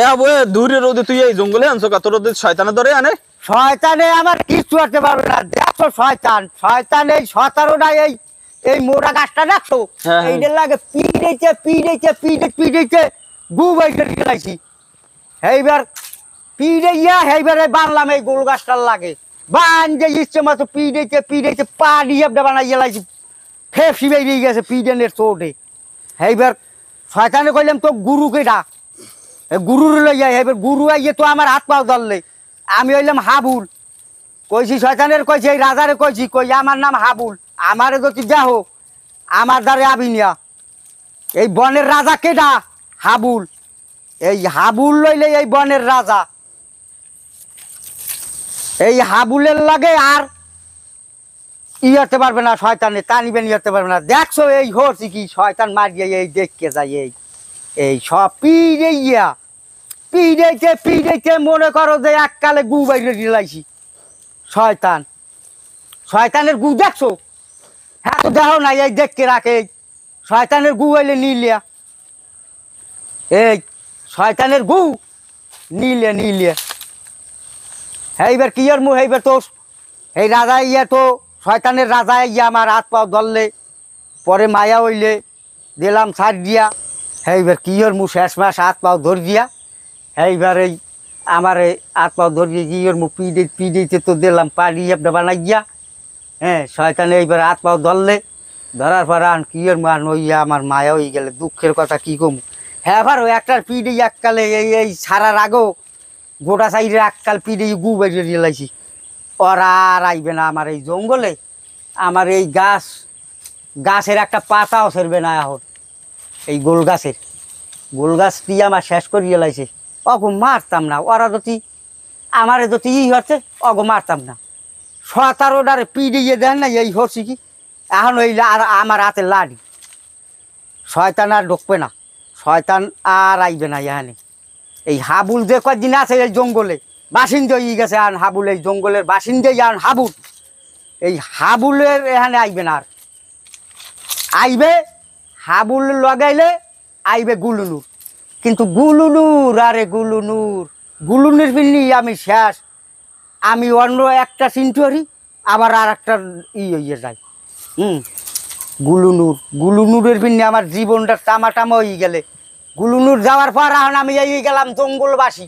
এ আবু দূরে রোদে তুই এই জঙ্গলে আনছো কত রোদে শয়তানে ধরে আনে শয়তানে আমার কিচ্ছু করতে পারবে না। দেখো শয়তান শয়তান এই 17টা এই মোটা গাছটা দেখছো এইটার লাগে পিড়েছে গু বাইকে গেলাইছি এইবার এইবারে বানলাম এই গোল গাছটার লাগে বান যে ইচ্ছে মতো পিড়েছে পানি একটা বানাই গেলাইছি ফেপসি বেরিয়ে গেছে পিডেনের চোটে। এইবার শয়তানে কইলাম তো গুরুকে ডাক গুরুর লই যাই এবার গুরু আইয়ে তো আমার হাত পাও ধরলে আমি হইলাম হাবুল কইছি শয়তানের কইছি এই রাজারে কইছি কই আমার নাম হাবুল আমারে যদি যাও আমার দ্বারে আবিনিয়া এই বনের রাজা কেডা হাবুল এই হাবুল লইলে এই বনের রাজা এই হাবুলের লাগে আর ইয়েতে পারবে না শয়তানে টানিবেন ইয়েতে পারবে না। দেখছো এই হচ্ছে কি শয়তান মারিয়ে এই দেখকে যায় এই সব পিড়েছে মনে করো যে এককালে গু বাইরে দিলাইছি শয়তানের গু দেখছো হ্যাঁ তো দেখো না এই দেখকে রাখে শয়তানের গু হইলে নিলিয়া এই শয়তানের গু নিলিয়া এইবার কি আর মু এইবার তো এই রাজা ইয়া তো শয়তানের রাজা ইয়া আমার হাত পাও ধরলে পরে মায়া হইলে দিলাম ছাড় দিয়া এইবার কি আর মু শেষ মাস হাত পাও ধর দিয়া এইবার এই আমার হাত পাও ধরিয়ে গিয়ে মু পিড়েতে তো দিলাম পানি একটা বানাই গিয়া হ্যাঁ শয়তানে এইবার হাত পাও ধরলে ধরার পর আন কি আর মান হইয়া আমার মায়া হয়ে গেলে দুঃখের কথা কি কমু হ্যাঁ আবার ওই একটার পিড়ে এককালে এই সারার আগেও গোটা সাইডে এককাল পিড়ে গু বেরিয়ে দিলাইছি ওরা আর আইবে না আমার এই জঙ্গলে আমার এই গাছের একটা পাতাও সেরবে না এখন এই গোল গাছটি আমার শেষ করিয়ে লাইছে অগো মারতাম না ওরা যদি আমারে যদি হচ্ছে অগো মারতাম না 17টারে পিড়িয়ে দেন না এই হচ্ছে কি এখন ওই আর আমার হাতে লাড়ি শয়তান আর ঢুকবে না শয়তান আর আইবে না এখানে এই হাবুল যে কয়েকদিন আছে এই জঙ্গলে বাসিন্দা হয়ে গেছে আর হাবুল এই জঙ্গলের বাসিন্দা আর হাবুল এই হাবুলের এখানে আইবে না আর আইবে হাবুল লাগাইলে আইবে গুলুনুর কিন্তু গুলুনুর ফিরনি আমি শেষ আমি অন্য একটা চিন্তুয়ারি আবার আর একটা হইয়ে যাই গুলুনুরের ফিরনি আমার জীবনটা টামা হয়ে গেলে গুলুনুর যাওয়ার পর এখন আমি এই গেলাম জঙ্গলবাসী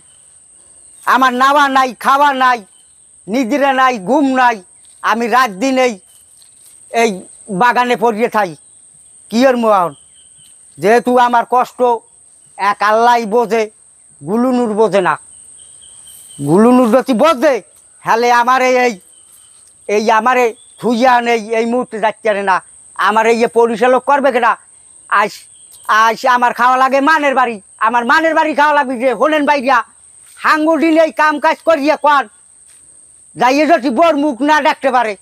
আমার নাওয়া নাই খাওয়া নাই নিদ্রা নাই ঘুম নাই আমি রাত দিন এই বাগানে পড়িয়ে থাকি কি এর মোহন যেহেতু আমার কষ্ট এক আল্লাহ বোঝে গুলুনুর বোঝে না গুলুনুর যদি বোঝে হলে আমার এই আমারে থুইয়া নেই এই মুহূর্তে যাচ্ছে না আমার এই পরিচালক করবে কেনা আজ আমার খাওয়া লাগে আমার মানের বাড়ি খাওয়া লাগবে যে হলেন বাইরিয়া হাঙ্গুডিন এই কাম কাজ করিয়া কর যাইয়ে যদি বোর মুখ না ডাকতে পারে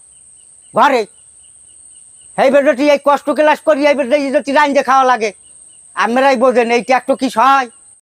ঘরে এইবার যদি এই কষ্ট ক্লাস করি এইবার যদি রাইন্দে খাওয়া লাগে আমরাই বোঝেন এইটা একটু কি সহায়